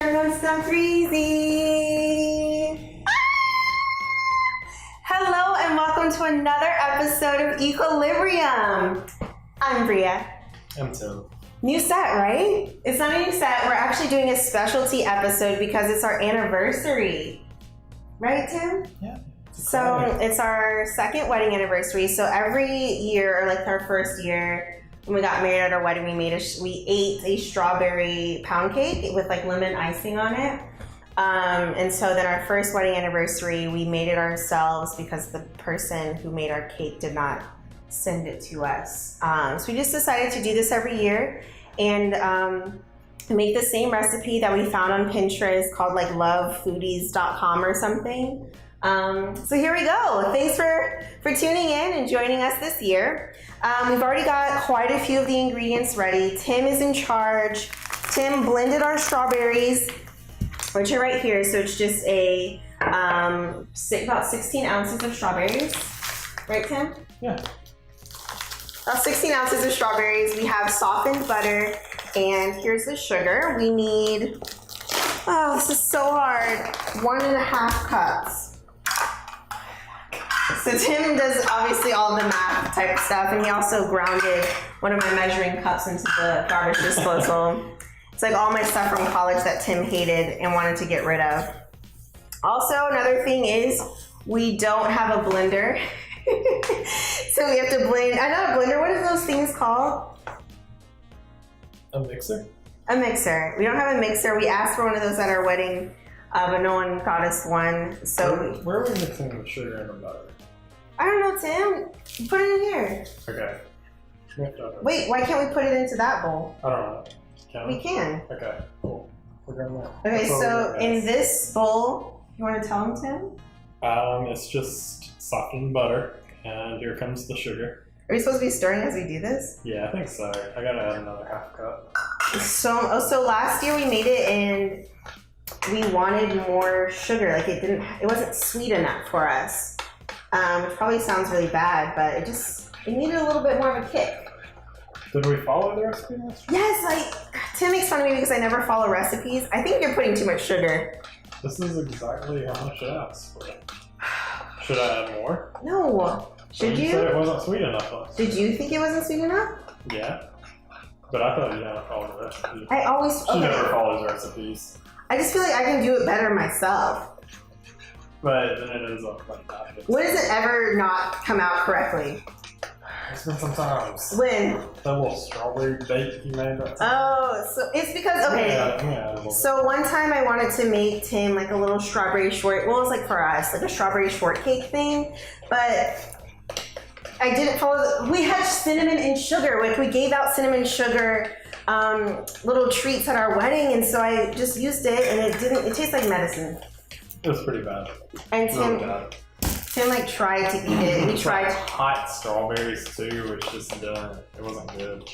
Turn on some breezy. Hello and welcome to another episode of Equilibrium. I'm Bria. I'm Tim. New set, right? It's not a new set. We're actually doing a specialty episode because it's our anniversary. Right, Tim? Yeah. So it's our second wedding anniversary. So every year, or like our first year, when we got married at our wedding, we ate a strawberry pound cake with like lemon icing on it. And so then our first wedding anniversary, we made it ourselves because the person who made our cake did not send it to us. So we just decided to do this every year and make the same recipe that we found on Pinterest called like lovefoodies.com or something. So here we go. Thanks for tuning in and joining us this year. We've already got quite a few of the ingredients ready. Tim is in charge. Tim blended our strawberries, which are right here. So it's just about 16 ounces of strawberries. Right, Tim? Yeah. About 16 ounces of strawberries. We have softened butter, and here's the sugar. We need, oh, this is so hard, 1.5 cups. So Tim does obviously all the math type stuff, and he also grounded one of my measuring cups into the garbage disposal. It's like all my stuff from college that Tim hated and wanted to get rid of. Also, another thing is we don't have a blender. So we have to blend, not a blender, what are those things called? A mixer? A mixer. We don't have a mixer. We asked for one of those at our wedding, but no one got us one. So where are we mixing the sugar and the butter? I don't know, Tim. Put it in here. Okay. Wait, why can't we put it into that bowl? I don't know. Can We can. Okay, cool. We're going there. Okay, so in this bowl, you want to tell him, Tim? It's just softened butter, and here comes the sugar. Are we supposed to be stirring as we do this? Yeah, I think so. I gotta add another 1/2 cup. So last year we made it and we wanted more sugar. Like it wasn't sweet enough for us. Which probably sounds really bad, but it needed a little bit more of a kick. Did we follow the recipe? Yes, Tim makes fun of me because I never follow recipes. I think you're putting too much sugar. This is exactly how much I asked for. Should I add more? No. Should you? said it wasn't sweet enough last Did you think it wasn't sweet enough? Yeah. But I thought you had to follow the recipe. She never follows recipes. I just feel like I can do it better myself. But then it ends up like that. When does it ever not come out correctly? It's been some times. When? That little strawberry bake you made that time. Oh, so it's because, okay. Yeah, so one time I wanted to make Tim like a little strawberry short, well, it was like for us, like a strawberry shortcake thing, but I didn't follow, we had cinnamon and sugar, like we gave out cinnamon sugar little treats at our wedding, and so I just used it, and it tastes like medicine. It was pretty bad. And Tim like tried to eat it. We tried hot strawberries too, which just didn't. It wasn't good.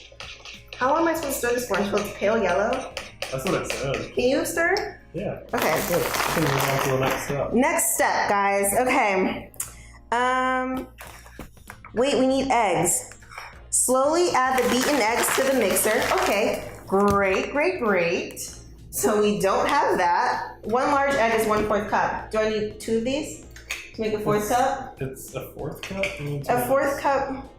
How long am I supposed to stir this for until it's pale yellow? That's what it said. Can you stir? Yeah. Okay. Good. I can move on to the next step. Next step, guys. Okay. Wait, we need eggs. Slowly add the beaten eggs to the mixer. Okay. Great. So we don't have that. 1 large egg is 1/4 cup. Do I need 2 of these to make a 4th cup? It's a 4th cup? A 4th cup.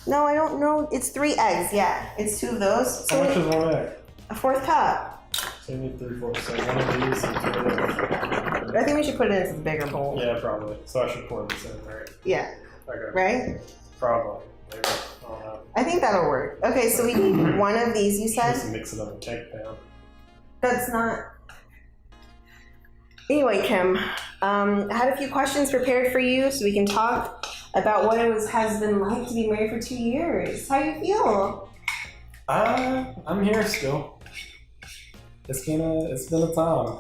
No, I don't know. It's 3 eggs, yeah. It's 2 of those. How much is 1 egg? A 4th cup. So you need 3/4. So 1 of these and 2 of those. I think we should put it into the bigger bowl. Yeah, probably. So I should pour this in, right? Yeah. Okay. Right? Probably. Maybe. I don't know. I think that'll work. Okay, so we need 1 of these, you said? Just mix it up in a cake pan. That's not... Anyway, Kim, I had a few questions prepared for you so we can talk about what has been like to be married for 2 years. How do you feel? I'm here still. It's been a time.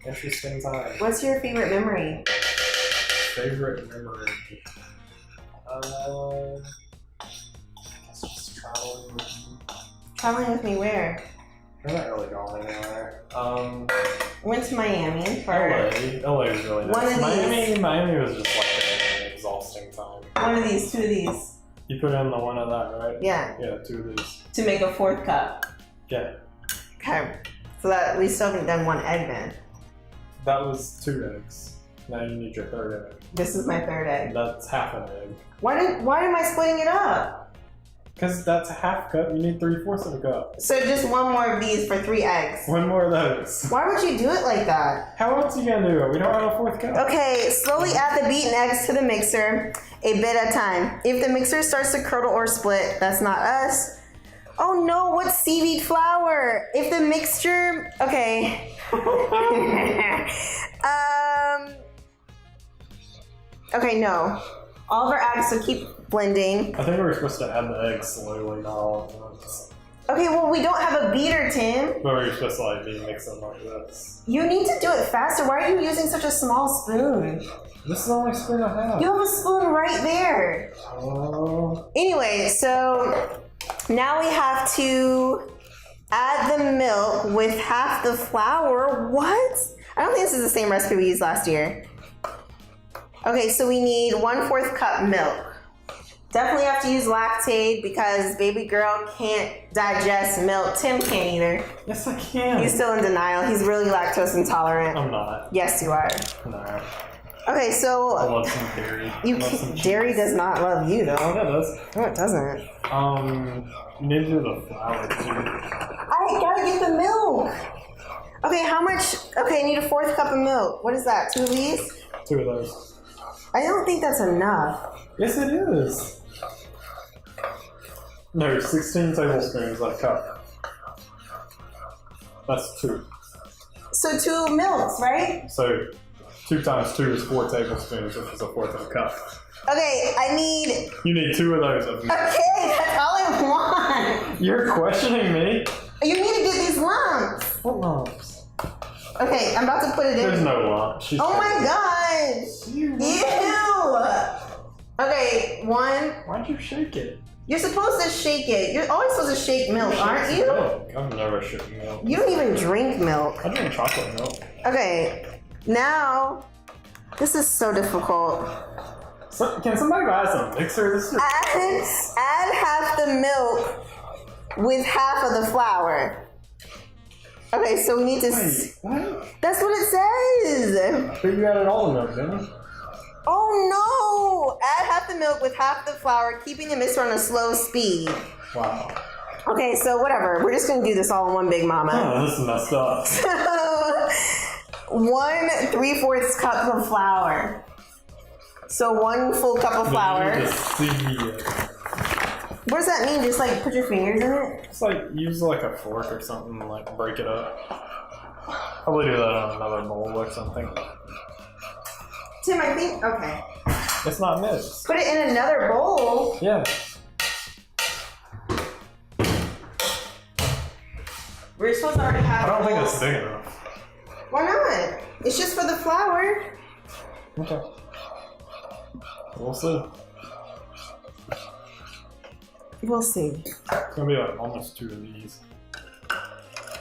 Interesting time. What's your favorite memory? Favorite memory? It's just traveling with you. Traveling with me where? We're not really going anywhere. Went to Miami. LA was really nice. One of Miami was just like an exhausting time. 1 of these, 2 of these. You put in the 1 of that, right? Yeah. Yeah, 2 of these. To make a 4th cup. Yeah. Okay. So that we still haven't done 1 egg then. That was 2 eggs. Now you need your 3rd egg. This is my 3rd egg. That's half an egg. Why am I splitting it up? Because that's a half cup. You need 3/4 of a cup. So just 1 more of these for 3 eggs. 1 more of those. Why would you do it like that? How else are you gonna do it? We don't have a 4th cup. Okay, slowly add the beaten eggs to the mixer, a bit at a time. If the mixer starts to curdle or split, that's not us. Oh no, what's seaweed flour? If the mixture, okay. Okay, no. All of our eggs, so keep blending. I think we were supposed to add the eggs slowly, not all at once. Okay, well, we don't have a beater, Tim. But we're supposed to like be mixing like this. You need to do it faster. Why are you using such a small spoon? This is only a spoon and a half. You have a spoon right there. Oh. Anyway, so now we have to add the milk with half the flour. What? I don't think this is the same recipe we used last year. Okay, so we need 1/4 cup milk. Definitely have to use lactate because baby girl can't digest milk. Tim can't either. Yes, I can. He's still in denial. He's really lactose intolerant. I'm not. Yes, you are. No. Okay, so I love some dairy. Dairy does not love you though. Yeah, it does. No, it doesn't. You need to do the flour too. I gotta get the milk. Okay, how much? Okay, I need a 1/4 cup of milk. What is that? 2 of these? 2 of those. I don't think that's enough. Yes, it is. No, 16 tablespoons a cup. That's 2. So 2 milks, right? So 2 times 2 is 4 tablespoons, which is a 1/4 of a cup. Okay, I need. You need 2 of those of milk. Okay, that's all I want. You're questioning me? You need to get these lumps. What lumps? Okay, I'm about to put it in. There's no lump. She's Oh my gosh! Ew! Okay, 1. Why'd you shake it? You're supposed to shake it. You're always supposed to shake milk, aren't you? Milk. I've never shaken milk. You don't even drink milk. I drink chocolate milk. Okay, now this is so difficult. So, can somebody buy us a mixer? This is Add half the milk with half of the flour. Okay, so we need to. Wait, what? That's what it says. But you added all the milk, didn't you? Oh no! Add half the milk with half the flour, keeping the mixer on a slow speed. Wow. Okay, so whatever. We're just gonna do this all in one big mama. Oh, this is messed up. 1 3/4 cup of flour. So 1 full cup of flour. You need to see it. What does that mean? Just like put your fingers in it? Just like use like a fork or something, and like break it up. Probably do that on another bowl or something. Tim, I think, okay. It's not mixed. Put it in another bowl. Yeah. We're supposed to already have I don't think bowls. it's big enough. Why not? It's just for the flour. Okay. We'll see. We'll see. It's gonna be like almost 2 of these.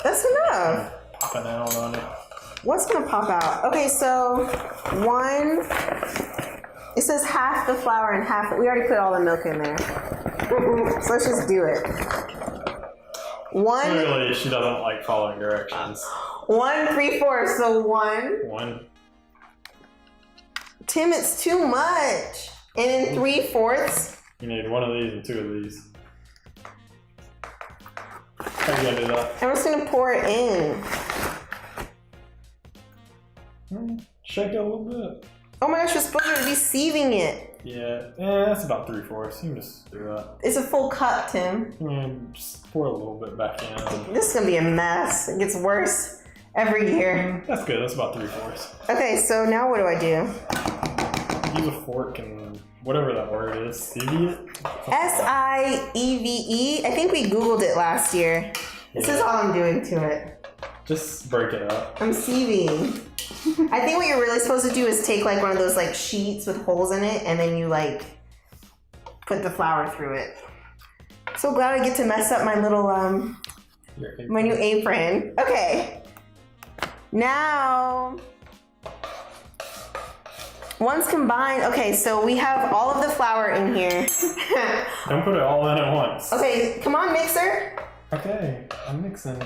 That's enough. Popping out on it. What's gonna pop out? Okay, so 1. It says half the flour and half. We already put all the milk in there. So let's just do it. 1. Clearly, she doesn't like following directions. 1 3/4. So 1. 1. Tim, it's too much. And then 3/4. You need 1 of these and 2 of these. How are you gonna do that? I'm just gonna pour it in. Shake it a little bit. Oh my gosh, you're supposed to be sieving it. Yeah, that's about 3/4. You can just do that. It's a full cup, Tim. Just pour a little bit back in. This is gonna be a mess. It gets worse every year. That's good. That's about 3/4. Okay, so now what do I do? Use a fork and whatever that word is. Sieve it? SIEVE. I think we Googled it last year. This is all I'm doing to it. Just break it up. I'm sieving. I think what you're really supposed to do is take like one of those like sheets with holes in it and then you like put the flour through it. So glad I get to mess up my little my new apron. Okay. Now once combined, okay, so we have all of the flour in here. Don't put it all in at once. Okay, come on, mixer. Okay, I'm mixing.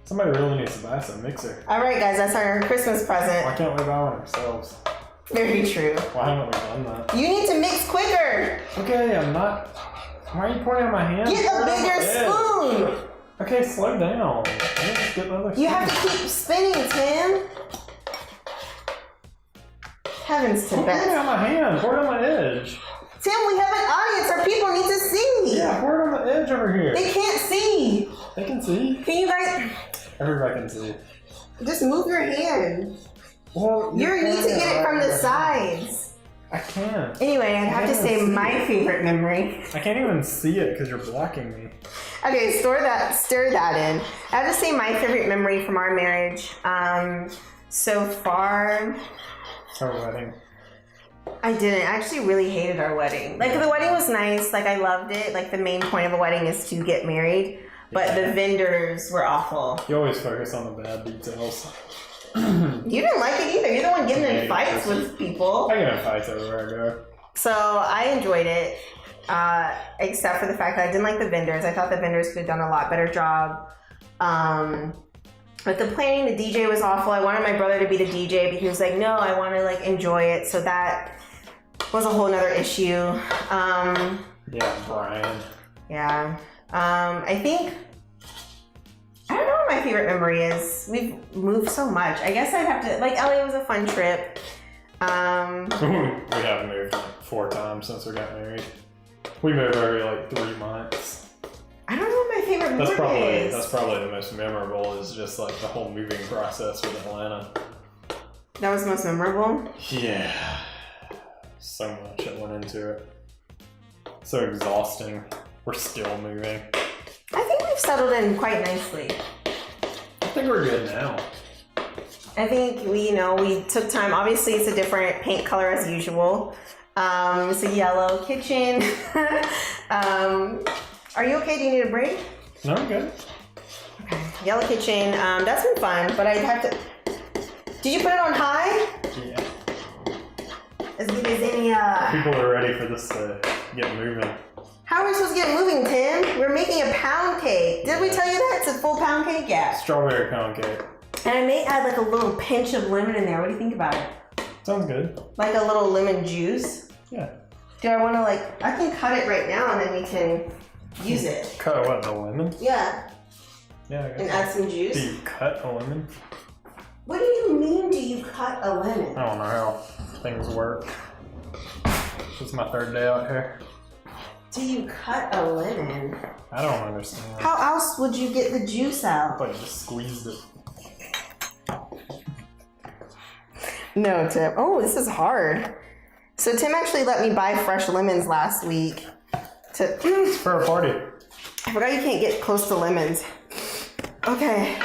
Somebody really needs to buy us a mixer. All right, guys, that's our Christmas present. Why can't we buy one ourselves? Very true. Why haven't we done that? You need to mix quicker. Okay, I'm not. Why are you pointing at my hand? Get a bigger spoon. Okay, slow down. Just get another spoon. You have to keep spinning, Tim. Heavens to Don't pour it bed. on my hand. Pour it on my edge. Tim, we have an audience. Our people need to see. Yeah, pour it on the edge over here. They can't see. They can see. Can you guys Everybody can see. just move your hand? Well, You need to get it from the sides. I can't. Anyway, I have to say my favorite memory. I can't even see it because you're blocking me. Okay, stir that in. I have to say my favorite memory from our marriage. So far, Our wedding. I didn't. I actually really hated our wedding. Like, the wedding was nice. Like, I loved it. Like, the main point of a wedding is to get married. But the vendors were awful. You always focus on the bad details. You didn't like it either. You're the one getting in fights with people. I get in fights everywhere I go. So I enjoyed it, except for the fact that I didn't like the vendors. I thought the vendors could have done a lot better job. But the planning, the DJ was awful. I wanted my brother to be the DJ, but he was like, no, I want to like enjoy it. So that was a whole nother issue. Yeah, Brian. Yeah. I think, I don't know what my favorite memory is. We've moved so much. I guess I'd have to, like, LA was a fun trip. We have moved like 4 times since we got married. We moved every like 3 months. I don't know what my favorite memory is. That's probably the most memorable, is just like the whole moving process with Atlanta. That was the most memorable? Yeah. So much that went into it. So exhausting. We're still moving. I think we've settled in quite nicely. I think we're good now. I think we took time. Obviously, it's a different paint color as usual. It's a yellow kitchen. Are you okay? Do you need a break? No, I'm good. Okay. Yellow kitchen. That's been fun, but I'd have to. Did you put it on high? Yeah. As good as any. People are ready for this to get moving. How are we supposed to get moving, Tim? We're making a pound cake. Did we tell you that? It's a full pound cake? Yeah. Strawberry pound cake. And I may add like a little pinch of lemon in there. What do you think about it? Sounds good. Like a little lemon juice? Yeah. Do I want to I can cut it right now and then we can use it. Cut what, the lemon? Yeah. Yeah, I guess. And add some juice. Do you cut a lemon? What do you mean, do you cut a lemon? I don't know how things work. This is my 3rd day out here. Do you cut a lemon? I don't understand. How else would you get the juice out? But I just squeezed it. No, Tim. Oh, this is hard. So Tim actually let me buy fresh lemons last week. It's for a party. I forgot you can't get close to lemons. Okay.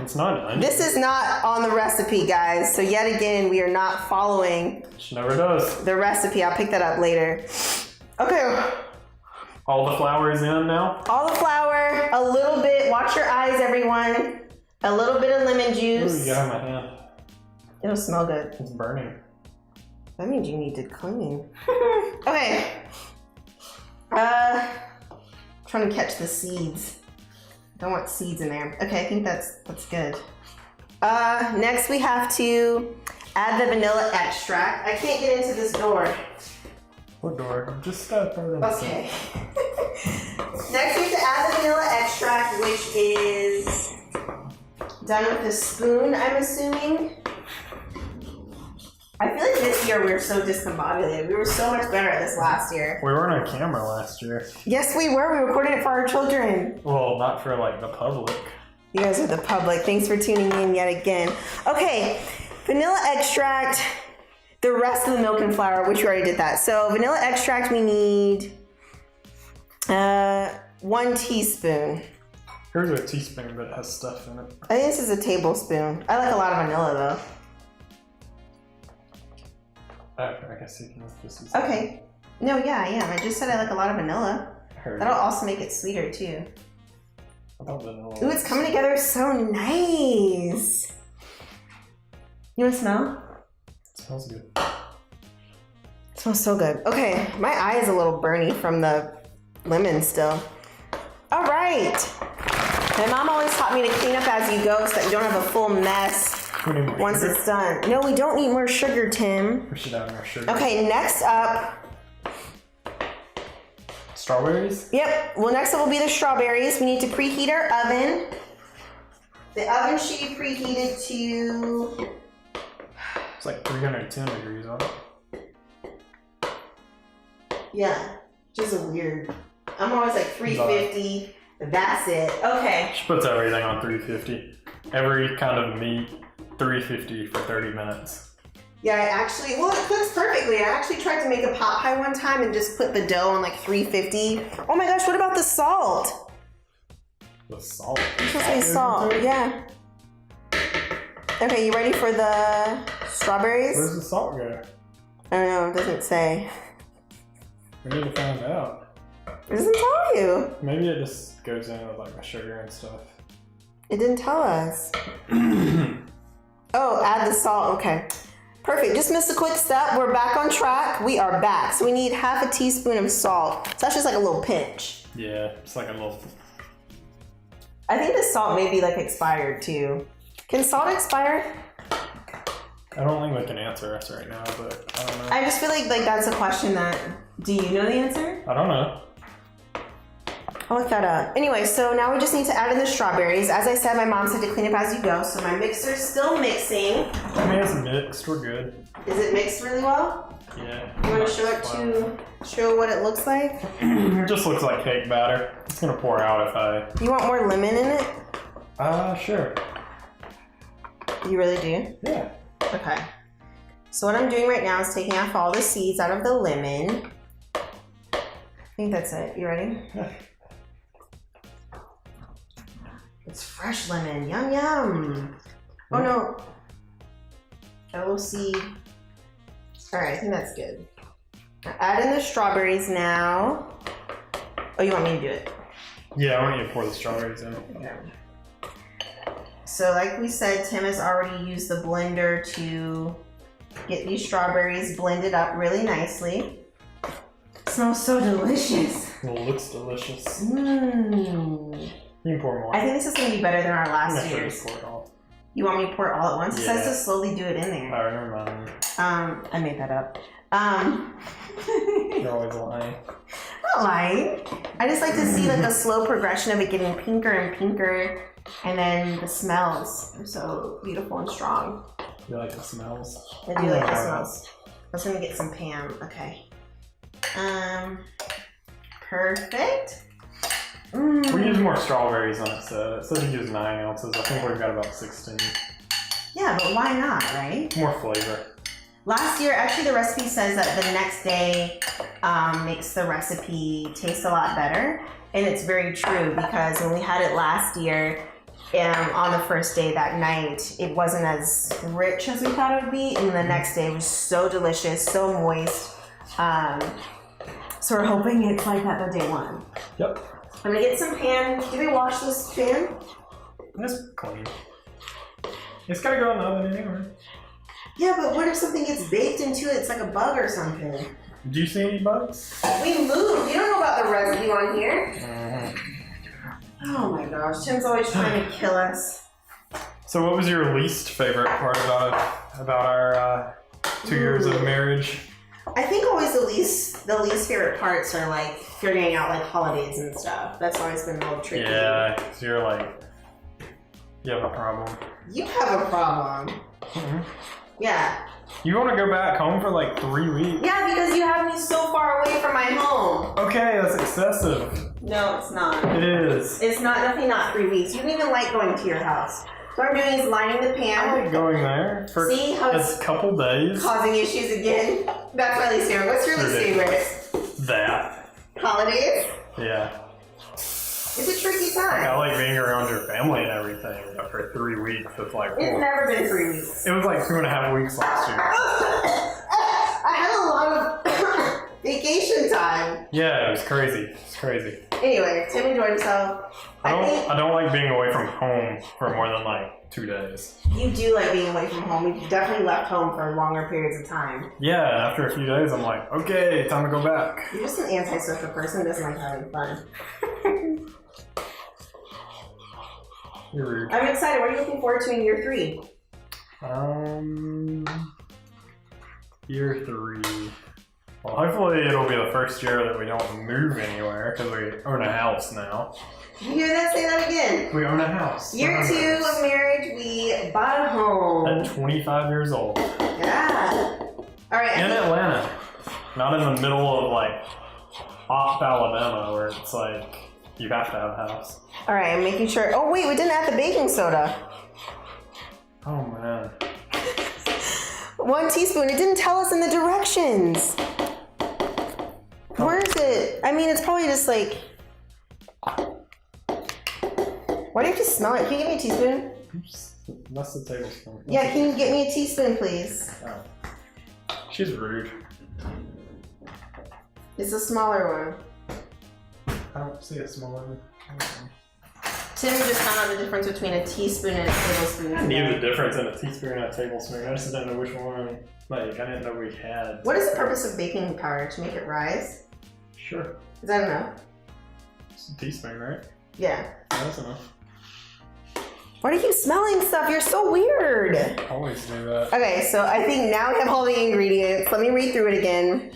It's not an onion. This is not on the recipe, guys. So yet again, we are not following She never does. the recipe. I'll pick that up later. Okay. All the flour is in now? All the flour, a little bit. Watch your eyes, everyone. A little bit of lemon juice. Ooh, you got it in my hand. It'll smell good. It's burning. That means you need to clean. Okay. Trying to catch the seeds. Don't want seeds in there. Okay, I think that's good. Next we have to add the vanilla extract. I can't get into this door. What door? Just throw it in the sink. Okay. Next we have to add the vanilla extract, which is done with a spoon, I'm assuming. I feel like this year we were so discombobulated. We were so much better at this last year. We weren't on camera last year. Yes, we were. We recorded it for our children. Well, not for like the public. You guys are the public. Thanks for tuning in yet again. Okay, vanilla extract, the rest of the milk and flour, which we already did that. So vanilla extract, we need 1 teaspoon. Here's a teaspoon that has stuff in it. I think this is a tablespoon. I like a lot of vanilla though. I guess you can just use Okay. No, yeah, I am. I just said I like a lot of vanilla. That'll also make it sweeter too. I thought vanilla. Ooh, it's coming together so nice. You want to smell? It smells good. It smells so good. Okay, my eye is a little burny from the lemon still. All right. My mom always taught me to clean up as you go so that you don't have a full mess once it's done. No, we don't need more sugar, Tim. We should have more sugar. Okay, next up. Strawberries? Yep, well next up will be the strawberries. We need to preheat our oven. The oven should be preheated to... It's like 310 degrees on it. Yeah, just a weird. I'm always like 350. That's it. Okay. She puts everything on 350. Every kind of meat, 350 for 30 minutes. Yeah, I actually, well, it cooks perfectly. I actually tried to make a pot pie one time and just put the dough on like 350. Oh my gosh, what about the salt? The salt? It's supposed to be salt, yeah. Okay, you ready for the strawberries? Where's the salt go? I don't know, it doesn't say. We need to find out. It doesn't tell you. Maybe it just goes in with like the sugar and stuff. It didn't tell us. Oh, add the salt, okay. Perfect, just missed a quick step. We're back on track. We are back. So we need half a teaspoon of salt. So that's just like a little pinch. Yeah, it's like a little... I think the salt may be like expired too. Can salt expire? I don't think we can answer us right now, but I don't know. I just feel like that's a question that, do you know the answer? I don't know. I'll look that up. Anyway, so now we just need to add in the strawberries. As I said, my mom said to clean up as you go, so my mixer's still mixing. I mean, it's mixed, we're good. Is it mixed really well? Yeah. You want to show what it looks like? It just looks like cake batter. It's gonna pour out if I... You want more lemon in it? Sure. You really do? Yeah. Okay. So what I'm doing right now is taking off all the seeds out of the lemon. I think that's it. You ready? Yeah. It's fresh lemon. Yum, yum. Oh, no. Got a little seed. All right, I think that's good. Now add in the strawberries now. Oh, you want me to do it? Yeah, I want you to pour the strawberries in. Okay. So like we said, Tim has already used the blender to get these strawberries blended up really nicely. It smells so delicious. It looks delicious. Mmm. You can pour more. I think this is going to be better than our last year's. Pour it all. You want me to pour it all at once? It Yeah. says to slowly do it in there. I remember. I made that up. You're always lying. Not lying. I just like to see like a slow progression of it getting pinker and pinker, and then the smells are so beautiful and strong. You like the smells? I do like the smells. I was gonna get some Pam. Okay. Perfect. We use more strawberries on it, so it says we use 9 ounces. I think we've got about 16. Yeah, but why not, right? More flavor. Last year, actually the recipe says that the next day makes the recipe taste a lot better. And it's very true because when we had it last year, on the first day that night, it wasn't as rich as we thought it would be. And the next day was so delicious, so moist. So we're hoping it's like that on day one. Yep. I'm gonna get some pan. Did we wash this pan? It's clean. It's gotta go in the oven anyway. Yeah, but what if something gets baked into it? It's like a bug or something. Do you see any bugs? We moved. You don't know about the residue on here. Oh my gosh, Tim's always trying to kill us. So what was your least favorite part about our 2 years of marriage? I think always the least favorite parts are like figuring out like holidays and stuff. That's always been a little tricky. Yeah, because you're like, you have a problem. You have a problem. Mm-hmm. Yeah. You want to go back home for like 3 weeks? Yeah, because you have me so far away from my home. Okay, that's excessive. No, it's not. It is. It's not, definitely not 3 weeks. You don't even like going to your house. So what I'm doing is lining the pan. I like going there for See how a couple days. Causing issues again. That's my least favorite. What's your least favorite? That. Holidays? Yeah. It's a tricky time. I like being around your family and everything, but for 3 weeks, it's like... It's never been 3 weeks. It was like 2.5 weeks last year. I had a lot of vacation time. Yeah, it was crazy. It's crazy. Anyway, Tim enjoyed himself. I don't like being away from home for more than like 2 days. You do like being away from home. We definitely left home for longer periods of time. Yeah, after a few days, I'm like, okay, time to go back. You're just an antisocial person who doesn't like having fun. You're rude. I'm excited. What are you looking forward to in year 3? Year 3. Well, hopefully it'll be the first year that we don't move anywhere because we own a house now. Did you hear that? Say that again. We own a house. Year 2 of marriage, we bought a home. At 25 years old. Yeah. All right. In Atlanta. Not in the middle of like off Alabama where it's like you have to have a house. All right, I'm making sure. Oh wait, we didn't add the baking soda. Oh man. 1 teaspoon. It didn't tell us in the directions. Where is it? I mean, it's probably just like. Why do you have to smell it? Can you give me a teaspoon? Oops. That's the tablespoon. Yeah, can you get me a teaspoon, please? Oh. She's rude. It's a smaller one. I don't see a smaller one. Tim just found out the difference between a teaspoon and a tablespoon. I knew the difference in a teaspoon and a tablespoon. I just didn't know which one. Like, I didn't know we had. What is the purpose of baking powder? To make it rise? Sure. Is that enough? It's a teaspoon, right? Yeah. That's enough. Why do you keep smelling stuff? You're so weird. I always do that. Okay, so I think now we have all the ingredients. Let me read through it again.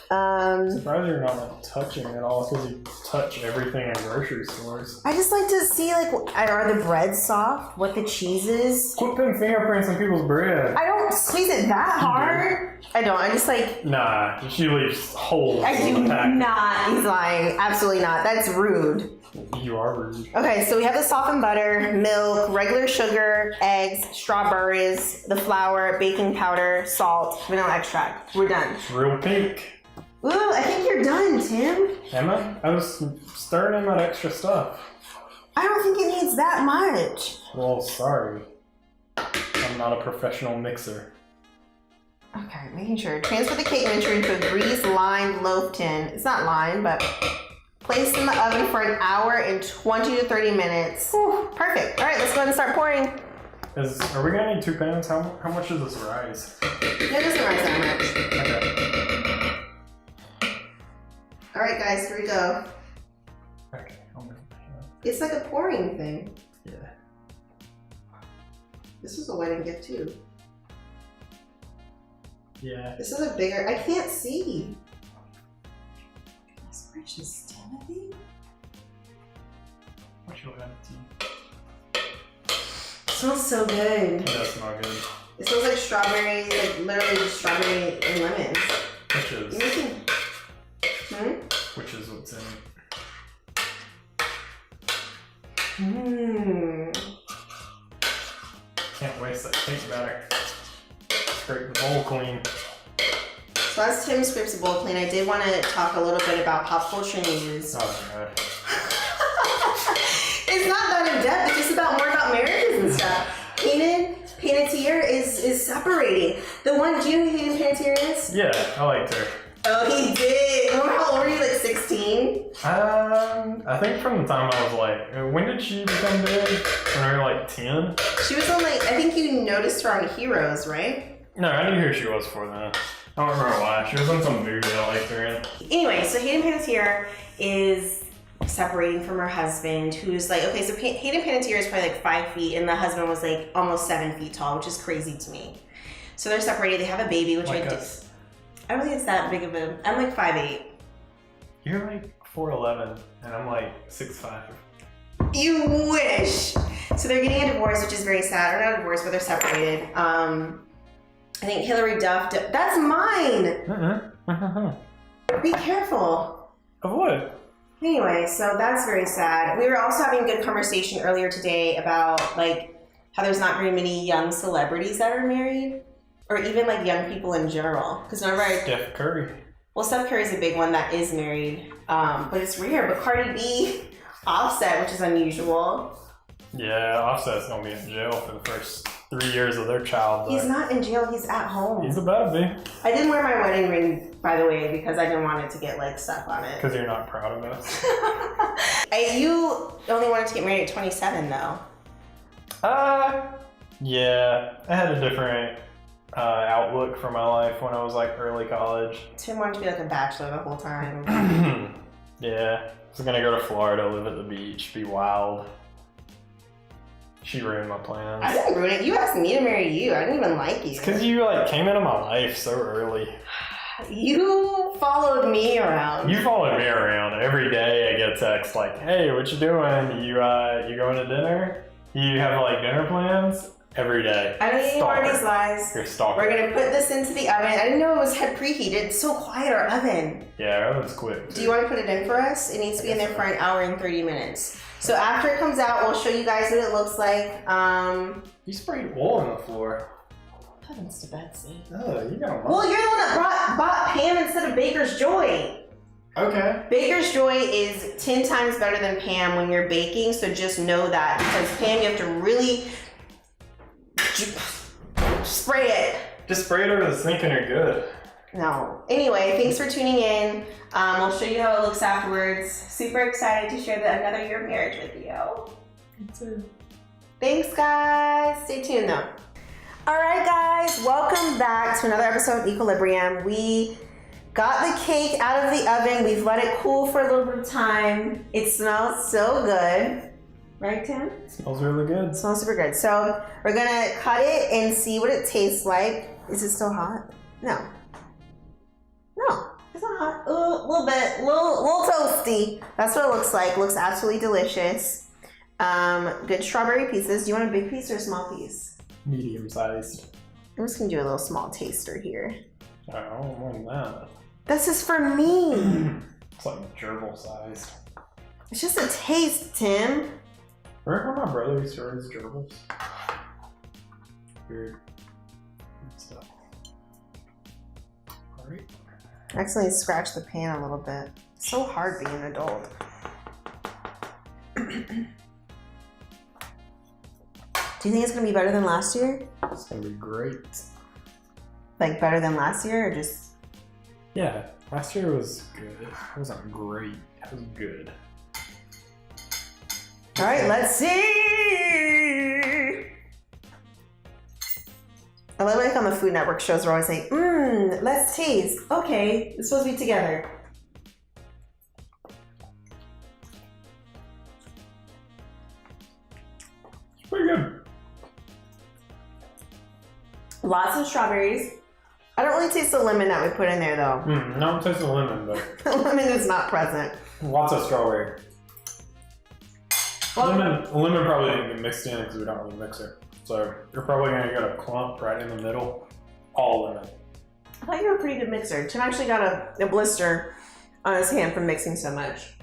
Surprised you're not like touching it all because you touch everything in grocery stores. I just like to see like, are the breads soft? What the cheese is? Quit putting fingerprints on people's bread. I don't squeeze it that hard. I don't. I just like. Nah, she leaves holes I in do the pack. not. He's lying. Absolutely not. That's rude. You are rude. Okay, so we have the softened butter, milk, regular sugar, eggs, strawberries, the flour, baking powder, salt, vanilla extract. We're done. It's real pink. Ooh, I think you're done, Tim. Am I? I was stirring in that extra stuff. I don't think it needs that much. Well, sorry. I'm not a professional mixer. Okay, making sure. Transfer the cake mixture into a grease-lined loaf tin. It's not lined, but place in the oven for an hour and 20 to 30 minutes. Whew, perfect. All right, let's go ahead and start pouring. Are we gonna need 2 pans? How much does this rise? It doesn't rise that much. Okay. All right, guys, here we go. Okay, I'll move my hand. It's like a pouring thing. Yeah. This is a wedding gift too. Yeah. This is a bigger. I can't see. Goodness gracious, Timothy. What you add to? It smells so good. It does smell good. It smells like strawberry, like literally just strawberry and lemons. Which is? You're making. Which is what's in it. Mmm. Can't waste that cake batter. Scrape the bowl clean. So as Tim scrapes the bowl clean, I did want to talk a little bit about pop culture news. Oh god. It's not that in depth. It's just about more about marriages and stuff. Panettiere is separating. The one, do you know who Hayden Panettiere is? Yeah, I liked her. Oh, he did. Remember how old were you? Like 16? I think from the time I was like, when did she become big? When we were like 10? She was on like, I think you noticed her on Heroes, right? No, I knew who she was before then. I don't remember why. She was in some movie I liked her in. Anyway, so Hayden Panettiere is separating from her husband, who's like, okay, so Hayden Panettiere is probably like 5 feet, and the husband was like almost 7 feet tall, which is crazy to me. So they're separated. They have a baby, which Like I us. I don't think it's that big of a. I'm like 5'8". You're like 4'11", and I'm like 6'5". You wish. So they're getting a divorce, which is very sad. Or not a divorce, but they're separated. I think Hillary Duff. That's mine. Be careful. Of what? Anyway, so that's very sad. We were also having a good conversation earlier today about like how there's not very many young celebrities that are married, or even like young people in general. Because whenever Steph Curry. Well, Steph Curry's a big one that is married, but it's rare. But Cardi B, Offset, which is unusual. Yeah, Offset's gonna be in jail for the first 3 years of their child. He's not in jail. He's at home. He's about to be. I didn't wear my wedding ring, by the way, because I didn't want it to get like stuck on it. Because you're not proud of us. You only wanted to get married at 27, though. Yeah, I had a different outlook for my life when I was like early college. Tim wanted to be like a bachelor the whole time. Yeah, I was gonna go to Florida, live at the beach, be wild. She ruined my plans. I didn't ruin it. You asked me to marry you. I didn't even like you. It's because you like came into my life so early. You followed me around. You followed me around every day. I get texts like, "Hey, what you doing? You going to dinner? You have like dinner plans?" Every day. I don't need more of these lies. You're stalking. We're gonna put this into the oven. I didn't know it was head preheated. It's so quiet, our oven. Yeah, our oven's quick. Do you want to put it in for us? It needs to be in there for an hour and 30 minutes. So after it comes out, we'll show you guys what it looks like. You sprayed wool on the floor. Heavens to Betsy. Oh, you got a Well, you're the one that bought Pam instead of Baker's Joy. Okay. Baker's Joy is 10 times better than Pam when you're baking, so just know that. Because Pam, you have to really spray it. Just spray it over the sink and you're good. No. Anyway, thanks for tuning in. We'll show you how it looks afterwards. Super excited to share another year of marriage with you. Me too. Thanks, guys. Stay tuned, though. All right, guys. Welcome back to another episode of Equilibrium. We got the cake out of the oven. We've let it cool for a little bit of time. It smells so good. Right, Tim? It smells really good. It smells super good. So we're going to cut it and see what it tastes like. Is it still hot? No. No, it's not hot. A little bit, little toasty. That's what it looks like. Looks absolutely delicious. Good strawberry pieces. Do you want a big piece or a small piece? Medium sized. I'm just gonna do a little small taster here. Oh, more than that. This is for me. It's like gerbil sized. It's just a taste, Tim. Remember when my brother used to raise gerbils? Weird stuff. Alright. I accidentally scratched the pan a little bit. It's so hard being an adult. Do you think it's gonna be better than last year? It's gonna be great. Like better than last year or just? Yeah, last year was good. It wasn't great. It was good. All right, let's see. I love like on the Food Network shows we're always like, let's taste. Okay, it's supposed to be together. It's pretty good. Lots of strawberries. I don't really taste the lemon that we put in there though. No, I'm tasting lemon, but The lemon is not present. lots of strawberry. Well, Lemon probably didn't get mixed in because we don't really mix it. So you're probably gonna get a clump right in the middle. All lemon. I thought you were a pretty good mixer. Tim actually got a blister on his hand from mixing so much.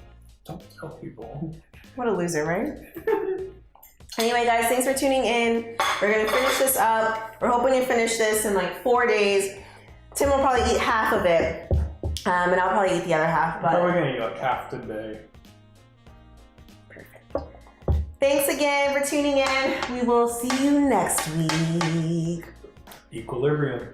Don't tell people. What a loser, right? Anyway, guys, thanks for tuning in. We're gonna finish this up. We're hoping to finish this in like 4 days. Tim will probably eat half of it, and I'll probably eat the other half. But I'm probably gonna eat like half today. perfect. Thanks again for tuning in. We will see you next week. Equilibrium.